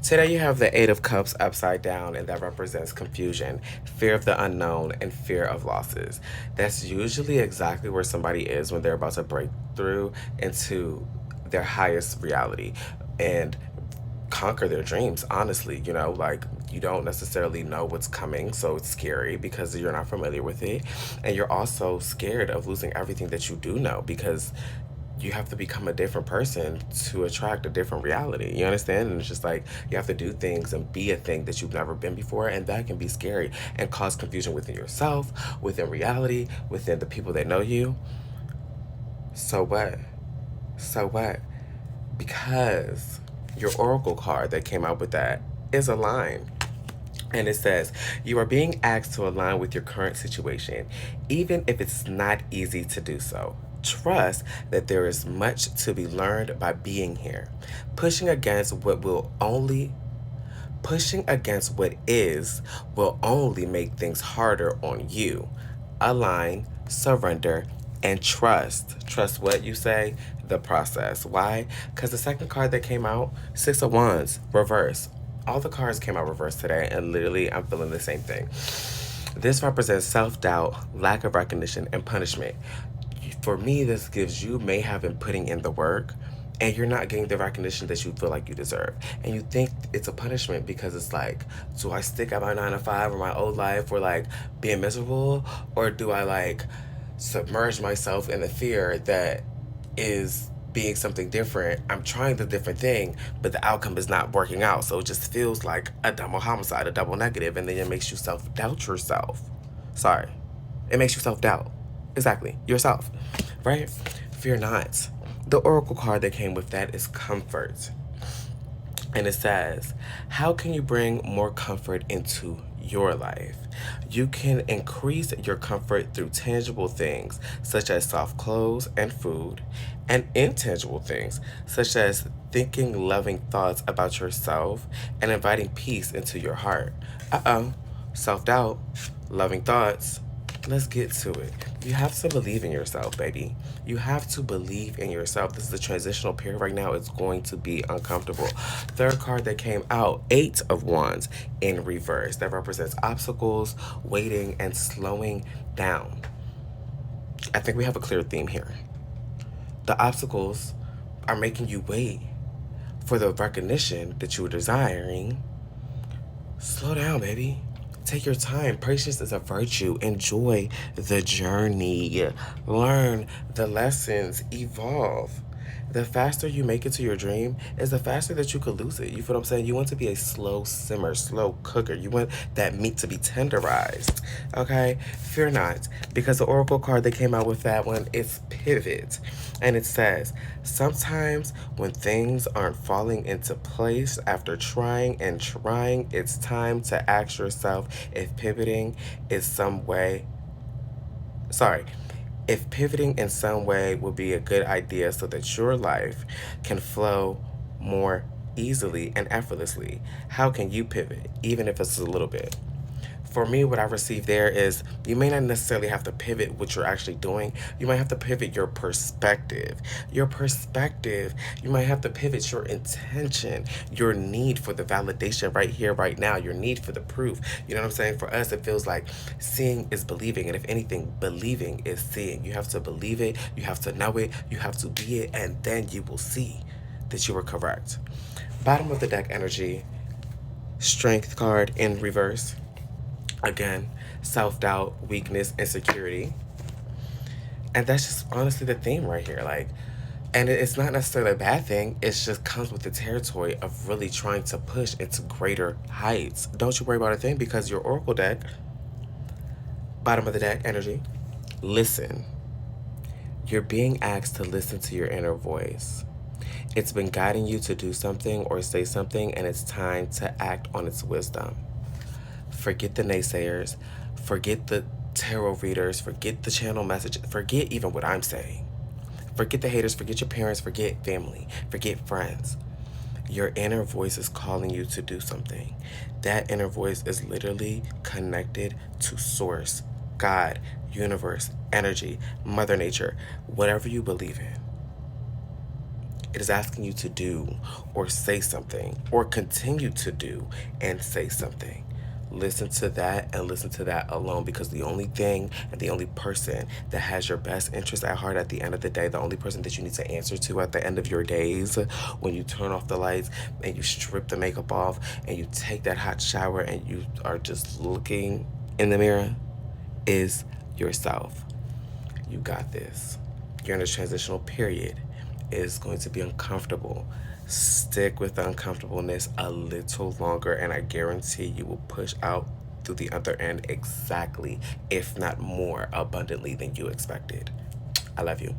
Today you have the Eight of Cups upside down, and that represents confusion, fear of the unknown, and fear of losses. That's usually exactly where somebody is when they're about to break through into their highest reality and conquer their dreams, honestly. Like, you don't necessarily know what's coming, so it's scary because you're not familiar with it. And you're also scared of losing everything that you do know because you have to become a different person to attract a different reality. You understand? And it's just like you have to do things and be a thing that you've never been before, and that can be scary and cause confusion within yourself, within reality, within the people that know you. So what? So what? Because your oracle card that came out with that is a line. And it says, you are being asked to align with your current situation, even if it's not easy to do so. Trust that there is much to be learned by being here. Pushing against what will only Pushing against what is will only make things harder on you. Align, surrender, and trust. Trust what you say? The process. Why? Because the second card that came out, Six of Wands, reverse. All the cards came out reverse today, and literally I'm feeling the same thing. This represents self doubt, lack of recognition, and punishment. For me, this gives you may have been putting in the work and you're not getting the recognition that you feel like you deserve. And you think it's a punishment because it's like, do I stick at my 9 to 5 or my old life or like being miserable? Or do I like submerge myself in the fear that is being something different? I'm trying the different thing, but the outcome is not working out. So it just feels like a double homicide, a double negative, and then it makes you self doubt yourself. Sorry. It makes you self doubt. Exactly. Yourself. Right? Fear not. The oracle card that came with that is comfort. And it says, how can you bring more comfort into your life? You can increase your comfort through tangible things, such as soft clothes and food, and intangible things, such as thinking loving thoughts about yourself and inviting peace into your heart. Self doubt, loving thoughts. Let's get to it. You have to believe in yourself, baby. You have to believe in yourself. This is a transitional period right now. It's going to be uncomfortable. Third card that came out, Eight of Wands in reverse. That represents obstacles, waiting, and slowing down. I think we have a clear theme here. The obstacles are making you wait for the recognition that you were desiring. Slow down, baby. Take your time. Patience is a virtue. Enjoy the journey. Learn the lessons. Evolve. The faster you make it to your dream is the faster that you could lose it. You feel what I'm saying? You want to be a slow simmer, slow cooker. You want that meat to be tenderized. Okay? Fear not, because the oracle card that came out with that one is pivot. And it says, sometimes when things aren't falling into place after trying and trying, it's time to ask yourself if pivoting is some way sorry, if pivoting in some way would be a good idea so that your life can flow more easily and effortlessly. How can you pivot, even if it's a little bit? For me, what I received there is you may not necessarily have to pivot what you're actually doing. You might have to pivot your perspective. Your perspective, you might have to pivot your intention, your need for the validation right here, right now, your need for the proof. You know what I'm saying? For us, it feels like seeing is believing. And if anything, believing is seeing. You have to believe it, you have to know it, you have to be it, and then you will see that you were correct. Bottom of the deck energy, strength card in reverse. Again, self doubt, weakness, insecurity. And that's just honestly the theme right here. Like, and it's not necessarily a bad thing. It just comes with the territory of really trying to push into greater heights. Don't you worry about a thing because your oracle deck, bottom of the deck energy, listen. You're being asked to listen to your inner voice. It's been guiding you to do something or say something, and it's time to act on its wisdom. Forget the naysayers, forget the tarot readers, forget the channel message, forget even what I'm saying. Forget the haters, forget your parents, forget family, forget friends. Your inner voice is calling you to do something. That inner voice is literally connected to source, God, universe, energy, Mother Nature, whatever you believe in. It is asking you to do or say something or continue to do and say something. Listen to that and listen to that alone, because the only thing and the only person that has your best interest at heart at the end of the day, the only person that you need to answer to at the end of your days, when you turn off the lights and you strip the makeup off and you take that hot shower and you are just looking in the mirror, is yourself. You got this. You're in a transitional period. It is going to be uncomfortable. Stick with the uncomfortableness a little longer, and I guarantee you will push out through the other end exactly, if not more abundantly than you expected. I love you.